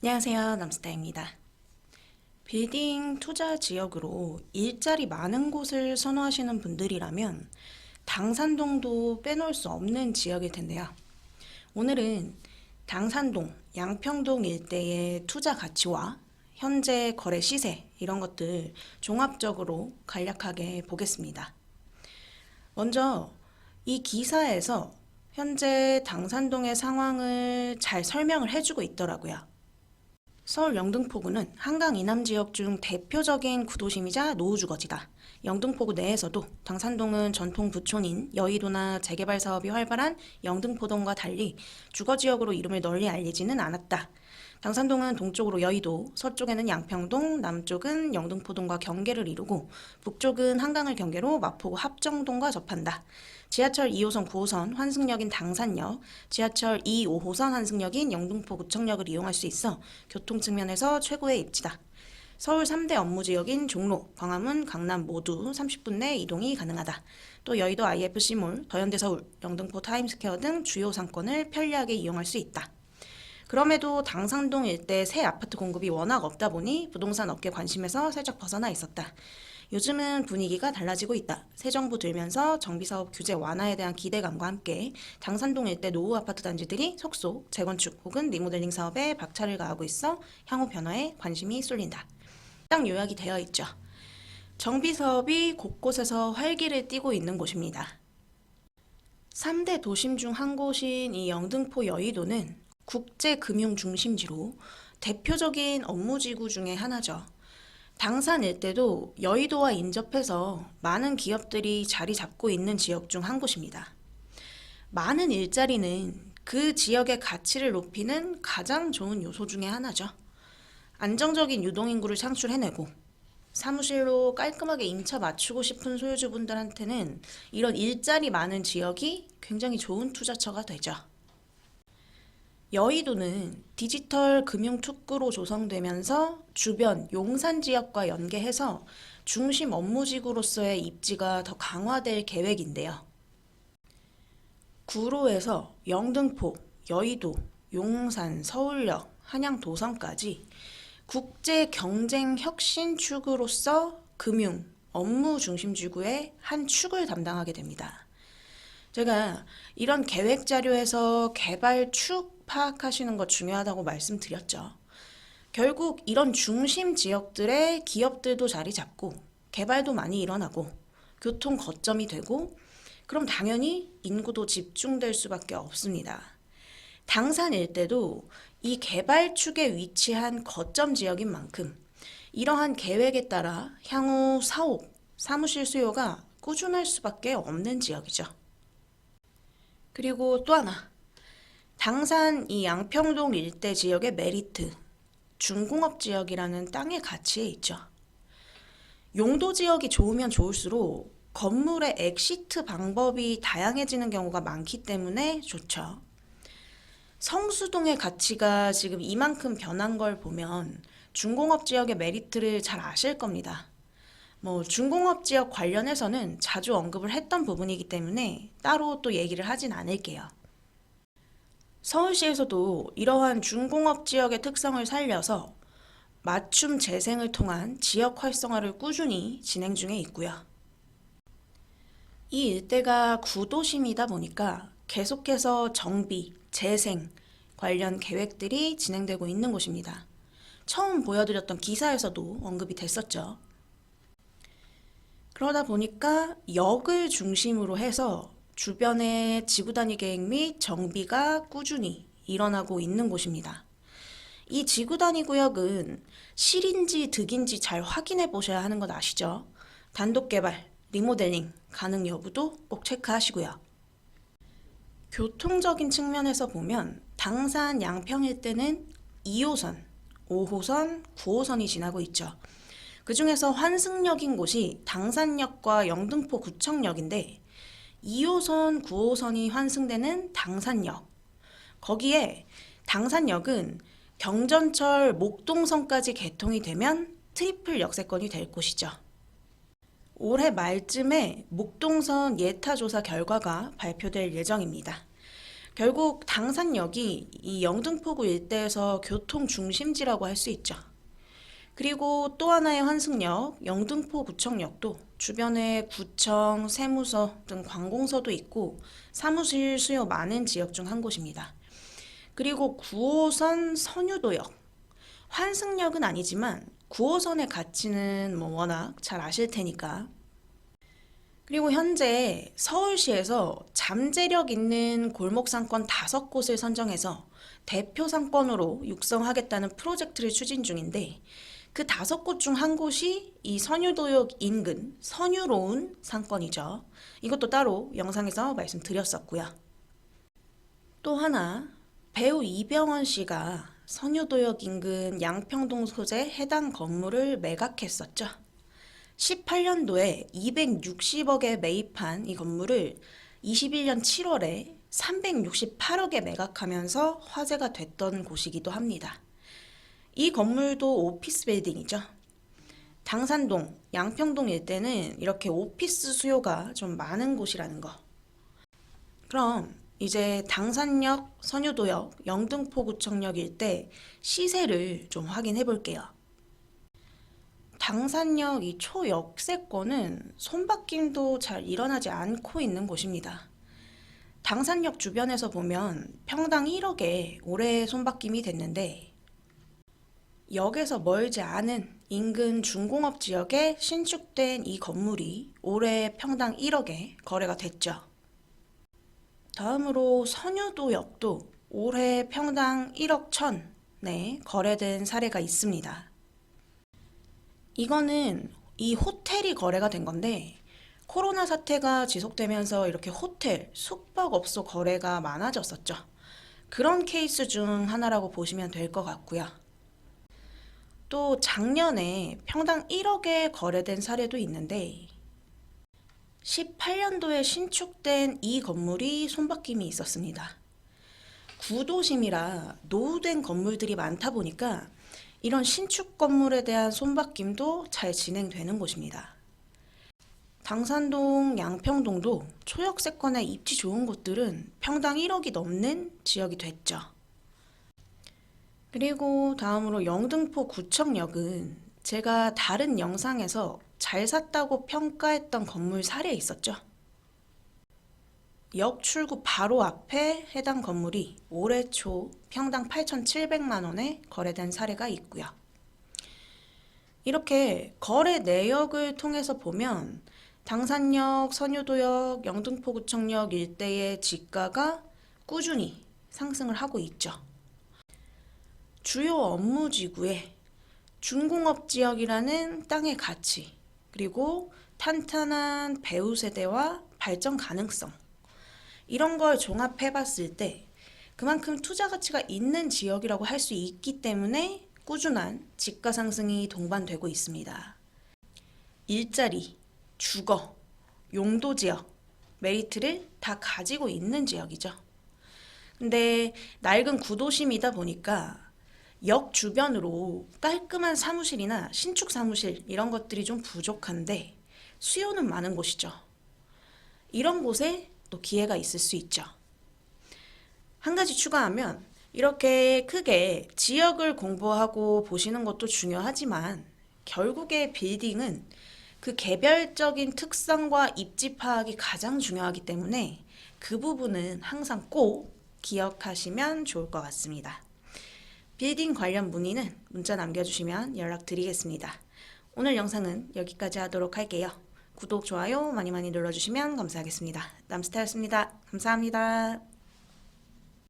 안녕하세요. 남스타입니다. 빌딩 투자 지역으로 일자리 많은 곳을 선호하시는 분들이라면 당산동도 빼놓을 수 없는 지역일 텐데요. 오늘은 당산동, 양평동 일대의 투자 가치와 현재 거래 시세 이런 것들 종합적으로 간략하게 보겠습니다. 먼저 이 기사에서 현재 당산동의 상황을 잘 설명을 해주고 있더라고요. 서울 영등포구는 한강 이남 지역 중 대표적인 구도심이자 노후주거지다. 영등포구 내에서도 당산동은 전통 부촌인 여의도나 재개발 사업이 활발한 영등포동과 달리 주거지역으로 이름을 널리 알리지는 않았다. 당산동은 동쪽으로 여의도, 서쪽에는 양평동, 남쪽은 영등포동과 경계를 이루고 북쪽은 한강을 경계로 마포구 합정동과 접한다. 지하철 2호선 9호선 환승역인 당산역, 지하철 2, 5호선 환승역인 영등포구청역을 이용할 수 있어 교통 측면에서 최고의 입지다. 서울 3대 업무지역인 종로, 광화문, 강남 모두 30분 내 이동이 가능하다. 또 여의도 IFC몰, 더현대서울, 영등포 타임스퀘어 등 주요 상권을 편리하게 이용할 수 있다. 그럼에도 당산동 일대 새 아파트 공급이 워낙 없다 보니 부동산 업계 관심에서 살짝 벗어나 있었다. 요즘은 분위기가 달라지고 있다. 새 정부 들면서 정비사업 규제 완화에 대한 기대감과 함께 당산동 일대 노후 아파트 단지들이 속속 재건축 혹은 리모델링 사업에 박차를 가하고 있어 향후 변화에 관심이 쏠린다. 딱 요약이 되어 있죠. 정비사업이 곳곳에서 활기를 띠고 있는 곳입니다. 3대 도심 중 한 곳인 이 영등포 여의도는 국제금융중심지로 대표적인 업무지구 중에 하나죠. 당산 일대도 여의도와 인접해서 많은 기업들이 자리 잡고 있는 지역 중 한 곳입니다. 많은 일자리는 그 지역의 가치를 높이는 가장 좋은 요소 중에 하나죠. 안정적인 유동인구를 창출해내고 사무실로 깔끔하게 임차 맞추고 싶은 소유주분들한테는 이런 일자리 많은 지역이 굉장히 좋은 투자처가 되죠. 여의도는 디지털 금융 특구로 조성되면서 주변 용산 지역과 연계해서 중심 업무지구로서의 입지가 더 강화될 계획인데요. 구로에서 영등포, 여의도, 용산, 서울역, 한양 도성까지 국제 경쟁 혁신 축으로서 금융, 업무 중심 지구의 한 축을 담당하게 됩니다. 제가 이런 계획 자료에서 개발 축 파악하시는 거 중요하다고 말씀드렸죠. 결국 이런 중심 지역들의 기업들도 자리 잡고 개발도 많이 일어나고 교통 거점이 되고 그럼 당연히 인구도 집중될 수밖에 없습니다. 당산 일대도 이 개발축에 위치한 거점 지역인 만큼 이러한 계획에 따라 향후 사업, 사무실 수요가 꾸준할 수밖에 없는 지역이죠. 그리고 또 하나, 당산 이 양평동 일대 지역의 메리트, 중공업 지역이라는 땅의 가치에 있죠. 용도 지역이 좋으면 좋을수록 건물의 엑시트 방법이 다양해지는 경우가 많기 때문에 좋죠. 성수동의 가치가 지금 이만큼 변한 걸 보면 중공업 지역의 메리트를 잘 아실 겁니다. 중공업 지역 관련해서는 자주 언급을 했던 부분이기 때문에 따로 또 얘기를 하진 않을게요. 서울시에서도 이러한 중공업 지역의 특성을 살려서 맞춤 재생을 통한 지역 활성화를 꾸준히 진행 중에 있고요. 이 일대가 구도심이다 보니까 계속해서 정비, 재생 관련 계획들이 진행되고 있는 곳입니다. 처음 보여드렸던 기사에서도 언급이 됐었죠. 그러다 보니까 역을 중심으로 해서 주변의 지구단위 계획 및 정비가 꾸준히 일어나고 있는 곳입니다. 이 지구단위 구역은 실인지 득인지 잘 확인해 보셔야 하는 것 아시죠? 단독 개발, 리모델링 가능 여부도 꼭 체크하시고요. 교통적인 측면에서 보면 당산 양평 일대는 2호선, 5호선, 9호선이 지나고 있죠. 그 중에서 환승역인 곳이 당산역과 영등포 구청역인데 2호선, 9호선이 환승되는 당산역. 거기에 당산역은 경전철 목동선까지 개통이 되면 트리플 역세권이 될 곳이죠. 올해 말쯤에 목동선 예타 조사 결과가 발표될 예정입니다. 결국 당산역이 이 영등포구 일대에서 교통 중심지라고 할 수 있죠. 그리고 또 하나의 환승역, 영등포구청역도 주변에 구청, 세무서 등 관공서도 있고 사무실 수요 많은 지역 중 한 곳입니다. 그리고 9호선 선유도역, 환승역은 아니지만 9호선의 가치는 워낙 잘 아실 테니까. 그리고 현재 서울시에서 잠재력 있는 골목 상권 5곳을 선정해서 대표 상권으로 육성하겠다는 프로젝트를 추진 중인데 그 5곳 중 한 곳이 이 선유도역 인근 선유로운 상권이죠. 이것도 따로 영상에서 말씀드렸었고요. 또 하나, 배우 이병헌 씨가 선유도역 인근 양평동 소재 해당 건물을 매각했었죠. 18년도에 260억에 매입한 이 건물을 21년 7월에 368억에 매각하면서 화제가 됐던 곳이기도 합니다. 이 건물도 오피스 빌딩이죠. 당산동, 양평동 일대는 이렇게 오피스 수요가 좀 많은 곳이라는 거. 그럼 이제 당산역, 선유도역, 영등포구청역 일대 시세를 좀 확인해 볼게요. 당산역 이 초역세권은 손바뀜도 잘 일어나지 않고 있는 곳입니다. 당산역 주변에서 보면 평당 1억에 올해 손바뀜이 됐는데 역에서 멀지 않은 인근 중공업 지역에 신축된 이 건물이 올해 평당 1억에 거래가 됐죠. 다음으로 선유도역도 올해 평당 1억 1천에 거래된 사례가 있습니다. 이거는 이 호텔이 거래가 된 건데 코로나 사태가 지속되면서 이렇게 호텔, 숙박업소 거래가 많아졌었죠. 그런 케이스 중 하나라고 보시면 될 것 같고요. 또 작년에 평당 1억에 거래된 사례도 있는데 18년도에 신축된 이 건물이 손바뀜이 있었습니다. 구도심이라 노후된 건물들이 많다 보니까 이런 신축 건물에 대한 손바뀜도 잘 진행되는 곳입니다. 당산동, 양평동도 초역세권에 입지 좋은 곳들은 평당 1억이 넘는 지역이 됐죠. 그리고 다음으로 영등포 구청역은 제가 다른 영상에서 잘 샀다고 평가했던 건물 사례 있었죠. 역 출구 바로 앞에 해당 건물이 올해 초 평당 8,700만 원에 거래된 사례가 있고요. 이렇게 거래 내역을 통해서 보면 당산역, 선유도역, 영등포구청역 일대의 지가가 꾸준히 상승을 하고 있죠. 주요 업무지구에 중공업 지역이라는 땅의 가치, 그리고 탄탄한 배우 세대와 발전 가능성, 이런 걸 종합해 봤을 때 그만큼 투자 가치가 있는 지역이라고 할 수 있기 때문에 꾸준한 지가 상승이 동반되고 있습니다. 일자리, 주거, 용도 지역, 메리트를 다 가지고 있는 지역이죠. 근데 낡은 구도심이다 보니까 역 주변으로 깔끔한 사무실이나 신축 사무실 이런 것들이 좀 부족한데 수요는 많은 곳이죠. 이런 곳에 또 기회가 있을 수 있죠. 한 가지 추가하면 이렇게 크게 지역을 공부하고 보시는 것도 중요하지만 결국에 빌딩은 그 개별적인 특성과 입지 파악이 가장 중요하기 때문에 그 부분은 항상 꼭 기억하시면 좋을 것 같습니다. 빌딩 관련 문의는 문자 남겨주시면 연락드리겠습니다. 오늘 영상은 여기까지 하도록 할게요. 구독, 좋아요 많이 눌러주시면 감사하겠습니다. 남스타였습니다. 감사합니다.